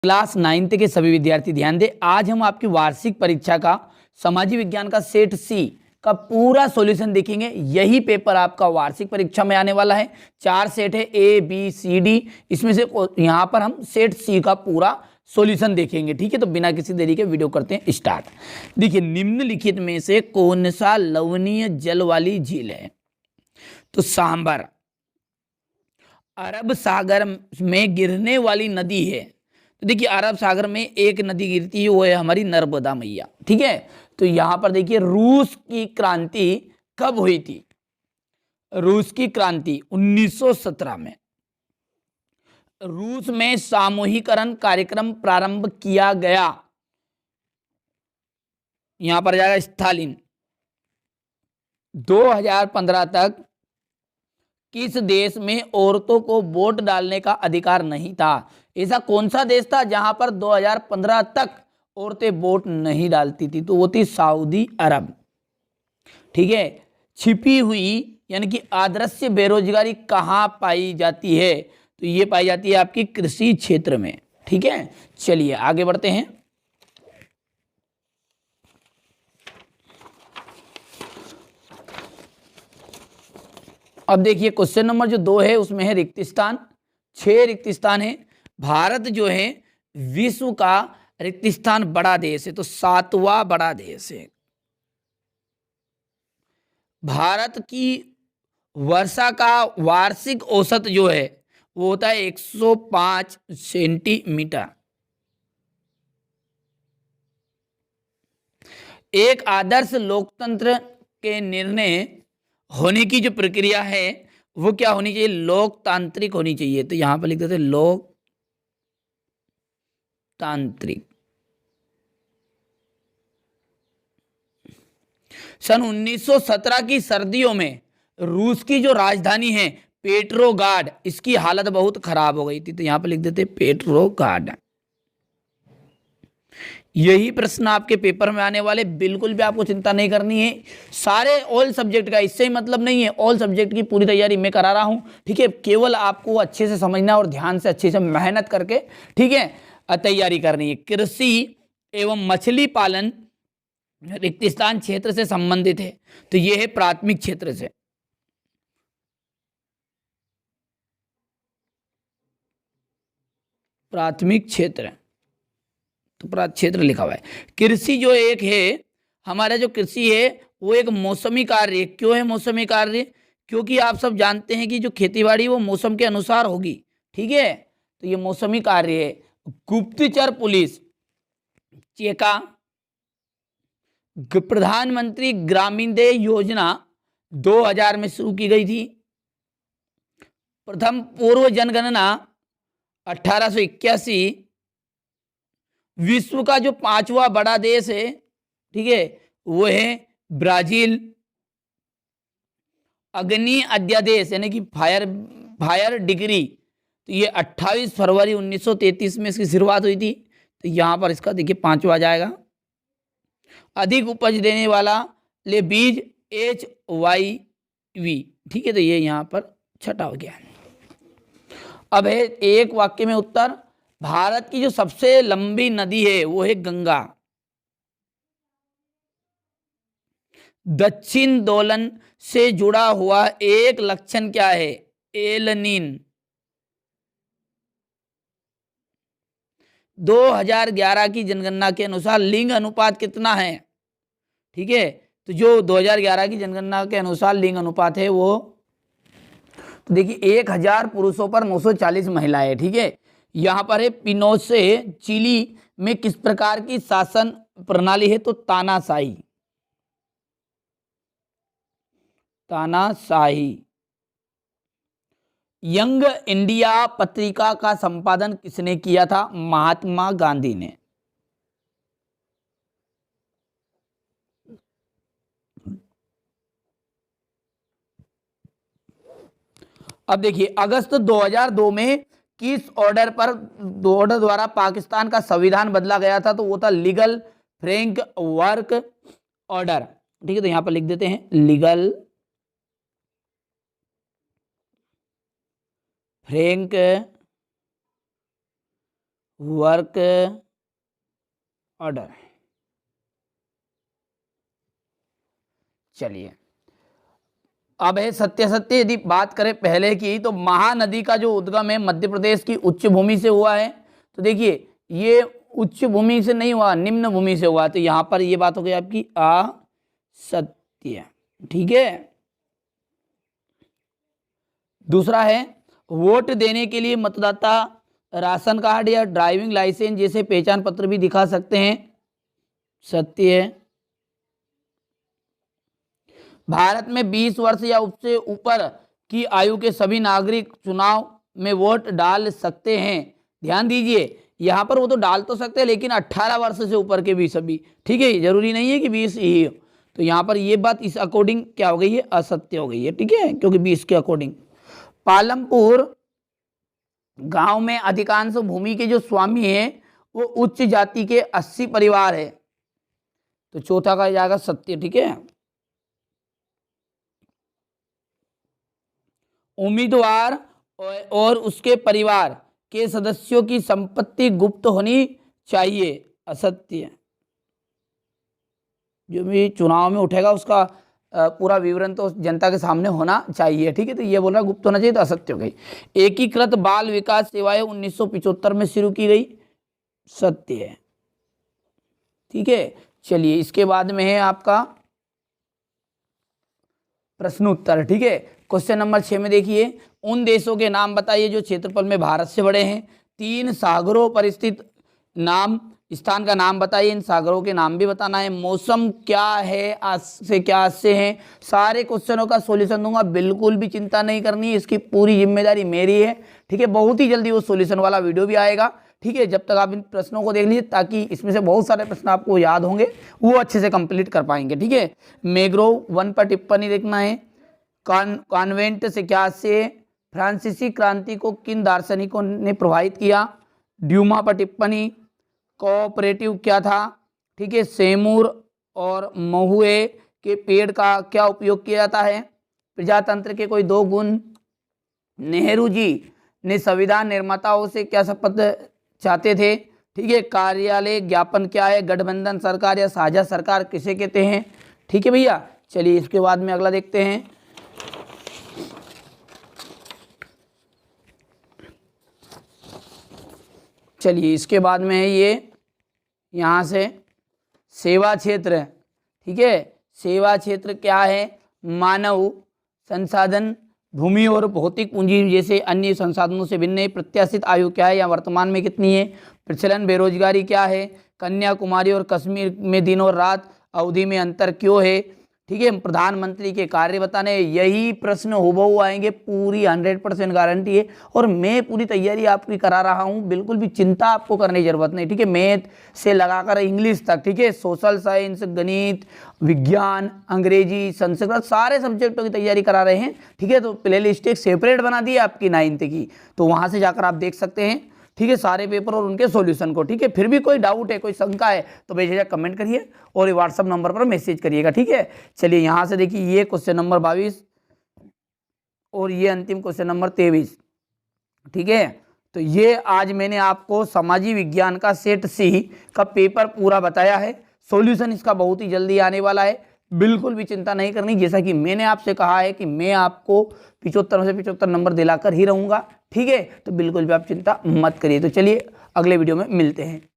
Class 9th के सभी विद्यार्थी ध्यान दें। आज हम आपकी वार्षिक परीक्षा का सामाजिक विज्ञान का सेट सी का पूरा सॉल्यूशन देखेंगे। यही पेपर आपका वार्षिक परीक्षा में आने वाला है। 4 सेट है, ए बी सी डी, इसमें से यहाँ पर हम सेट सी का पूरा सॉल्यूशन देखेंगे। ठीक है, तो बिना किसी देरी के वीडियो करते हैं स्टार्ट। देखिए, निम्नलिखित में से कौन सा लवणीय जल वाली झील है? तो सांबर अरब सागर में गिरने वाली नदी है। तो देखिए, अरब सागर में एक नदी गिरती है, वो है हमारी नर्मदा मैया। ठीक है, तो यहां पर देखिए, रूस की क्रांति कब हुई थी? रूस की क्रांति 1917 में। रूस में सामूहिकरण कार्यक्रम प्रारंभ किया गया। यहां पर जाएगा स्टालिन। 2015 तक किस देश में औरतों को वोट डालने का अधिकार नहीं था? ऐसा कौन सा देश था जहां पर 2015 तक औरतें वोट नहीं डालती थी? तो वो थी सऊदी अरब। ठीक है, छिपी हुई यानी कि अदृश्य बेरोजगारी कहाँ पाई जाती है? तो ये पाई जाती है आपकी कृषि क्षेत्र में। ठीक है, चलिए आगे बढ़ते हैं। अब देखिए, क्वेश्चन नंबर जो 2 है उसमें है रिक्त स्थान। 6 रिक्त स्थान है। भारत जो है विश्व का रिक्त स्थान बड़ा देश है, तो 7वां बड़ा देश है। भारत की वर्षा का वार्षिक औसत जो है वो होता है 105 सेंटीमीटर। एक आदर्श लोकतंत्र के निर्णय होने की जो प्रक्रिया है वो क्या होनी चाहिए? लोकतांत्रिक होनी चाहिए। तो यहां पर लिख देते लोकतांत्रिक। सन 1917 की सर्दियों में रूस की जो राजधानी है पेट्रोगार्ड, इसकी हालत बहुत खराब हो गई थी। तो यहां पर लिख देते पेट्रोगार्ड। यही प्रश्न आपके पेपर में आने वाले, बिल्कुल भी आपको चिंता नहीं करनी है। सारे ऑल सब्जेक्ट का, इससे ही मतलब नहीं है, ऑल सब्जेक्ट की पूरी तैयारी मैं करा रहा हूं। ठीक है, केवल आपको अच्छे से समझना और ध्यान से अच्छे से मेहनत करके, ठीक है, तैयारी करनी है। कृषि एवं मछली पालन रिक्त स्थान क्षेत्र से संबंधित है। तो यह है प्राथमिक क्षेत्र से। प्राथमिक क्षेत्र, तो प्राथमिक क्षेत्र लिखा हुआ है। कृषि जो एक है, हमारा जो कृषि है वो एक मौसमी कार्य है। क्यों है मौसमी कार्य? क्योंकि आप सब जानते हैं कि जो खेतीबाड़ी वो मौसम के अनुसार होगी। ठीक है, तो ये मौसमी कार्य है। गुप्तचर पुलिस चेका, प्रधानमंत्री ग्रामीण दे योजना 2000 में शुरू की गई थी। प्रथम पूर्व जनगणना 1881। विश्व का जो 5वां बड़ा देश है, ठीक है, वो है ब्राजील। अग्नि अध्यादेश यानी कि फायर डिग्री, तो ये 28 फरवरी 1933 में इसकी शुरुआत हुई थी। तो यहां पर इसका देखिए 5वां आ जाएगा। अधिक उपज देने वाला ले बीज HYV। ठीक है, तो ये यहां पर छठा हो गया। अब है एक वाक्य में उत्तर। भारत की जो सबसे लंबी नदी है वो है गंगा। दक्षिण दोलन से जुड़ा हुआ एक लक्षण क्या है? एलनीन। 2011 की जनगणना के अनुसार लिंग अनुपात कितना है? ठीक है, तो जो 2011 की जनगणना के अनुसार लिंग अनुपात है वो, तो देखिए 1000 पुरुषों पर 940 महिलाएं। ठीक है, यहां पर है पिनोसे चिली में किस प्रकार की शासन प्रणाली है? तो तानाशाही। तानाशाही। यंग इंडिया पत्रिका का संपादन किसने किया था? महात्मा गांधी ने। अब देखिए, अगस्त 2002 में किस ऑर्डर द्वारा पाकिस्तान का संविधान बदला गया था? तो वो था लीगल फ्रेमवर्क ऑर्डर। ठीक है, तो यहां पर लिख देते हैं लीगल फ्रेंक वर्क ऑर्डर। चलिए अब है सत्य सत्य। यदि बात करें पहले की, तो महानदी का जो उद्गम है मध्य प्रदेश की उच्च भूमि से हुआ है। तो देखिए ये उच्च भूमि से नहीं हुआ, निम्न भूमि से हुआ। तो यहां पर ये बात हो गई आपकी असत्य। ठीक है। दूसरा है वोट देने के लिए मतदाता राशन कार्ड या ड्राइविंग लाइसेंस जैसे पहचान पत्र भी दिखा सकते हैं। सत्य है। भारत में 20 वर्ष या उससे ऊपर की आयु के सभी नागरिक चुनाव में वोट डाल सकते हैं। ध्यान दीजिए यहाँ पर वो तो डाल तो सकते हैं, लेकिन 18 वर्ष से ऊपर के भी सभी। ठीक है, जरूरी नहीं है कि 20 ही हो। तो यहाँ पर ये बात इस अकॉर्डिंग क्या हो गई है, असत्य हो गई है। ठीक है, क्योंकि 20 के अकॉर्डिंग। पालमपुर गांव में अधिकांश भूमि के जो स्वामी हैं वो उच्च जाति के 80 परिवार है। तो चौथा का जाएगा सत्य। ठीक है। उम्मीदवार और उसके परिवार के सदस्यों की संपत्ति गुप्त होनी चाहिए। असत्य। जो भी चुनाव में उठेगा उसका पूरा विवरण तो जनता के सामने होना चाहिए। ठीक है, तो ये बोल रहा गुप्त होना चाहिए, तो असत्य हो गई। एकीकृत बाल विकास सेवाएं 1975 में शुरू की गई। सत्य है। ठीक है। चलिए इसके बाद में है आपका प्रश्न उत्तर। ठीक है, क्वेश्चन नंबर 6 में देखिए, उन देशों के नाम बताइए जो क्षेत्रफल में भारत से बड़े हैं। 3 सागरों पर स्थित नाम स्थान का नाम बताइए, इन सागरों के नाम भी बताना है। मौसम क्या है, आज से क्या आज से है। सारे क्वेश्चनों का सॉल्यूशन दूंगा, बिल्कुल भी चिंता नहीं करनी है, इसकी पूरी जिम्मेदारी मेरी है। ठीक है, बहुत ही जल्दी वो सॉल्यूशन वाला वीडियो भी आएगा। ठीक है, जब तक आप इन प्रश्नों को देख लीजिए, ताकि इसमें से बहुत सारे प्रश्न आपको याद होंगे, वो अच्छे से कंप्लीट कर पाएंगे। ठीक है, मैग्रोव वन पर टिप्पणी देखना है। कॉन्वेंट से क्या से, फ्रांसीसी क्रांति को किन दार्शनिकों ने प्रभावित किया। ड्यूमा पर टिप्पणी। कोऑपरेटिव क्या था। ठीक है, सेमूर और महुए के पेड़ का क्या उपयोग किया जाता है। प्रजातंत्र के कोई 2 गुण। नेहरू जी ने संविधान निर्माताओं से क्या शपथ चाहते थे। ठीक है, कार्यालय ज्ञापन क्या है। गठबंधन सरकार या साझा सरकार किसे कहते हैं। ठीक है भैया, चलिए इसके बाद में अगला देखते हैं। चलिए इसके बाद में है ये यहाँ से सेवा क्षेत्र। ठीक है, सेवा क्षेत्र क्या है। मानव संसाधन, भूमि और भौतिक पूंजी जैसे अन्य संसाधनों से भिन्न है। प्रत्याशित आयु क्या है या वर्तमान में कितनी है। प्रचलन बेरोजगारी क्या है। कन्याकुमारी और कश्मीर में दिन और रात अवधि में अंतर क्यों है। ठीक है, प्रधानमंत्री के कार्य बताने। यही प्रश्न हुबहू आएंगे, पूरी 100% गारंटी है। और मैं पूरी तैयारी आपकी करा रहा हूँ, बिल्कुल भी चिंता आपको करने की जरूरत नहीं। ठीक है, मैथ से लगाकर इंग्लिश तक। ठीक है, सोशल साइंस, गणित, विज्ञान, अंग्रेजी, संस्कृत, सारे सब्जेक्टों की तैयारी करा रहे हैं। ठीक है, तो प्ले लिस्ट एक सेपरेट बना दी है आपकी 9th की, तो वहाँ से जाकर आप देख सकते हैं। ठीक है, सारे पेपर और उनके सॉल्यूशन को। ठीक है, फिर भी कोई डाउट है, कोई शंका है, तो बेझिझक कमेंट करिए और ये व्हाट्सअप नंबर पर मैसेज करिएगा। ठीक है, चलिए यहाँ से देखिए, ये क्वेश्चन नंबर 22 और ये अंतिम क्वेश्चन नंबर 23। ठीक है, तो ये आज मैंने आपको सामाजिक विज्ञान का सेट सी का पेपर पूरा बताया है। सॉल्यूशन इसका बहुत ही जल्दी आने वाला है, बिल्कुल भी चिंता नहीं करनी। जैसा कि मैंने आपसे कहा है कि मैं आपको 75 से 75 नंबर दिलाकर ही रहूँगा। ठीक है, तो बिल्कुल भी आप चिंता मत करिए। तो चलिए अगले वीडियो में मिलते हैं।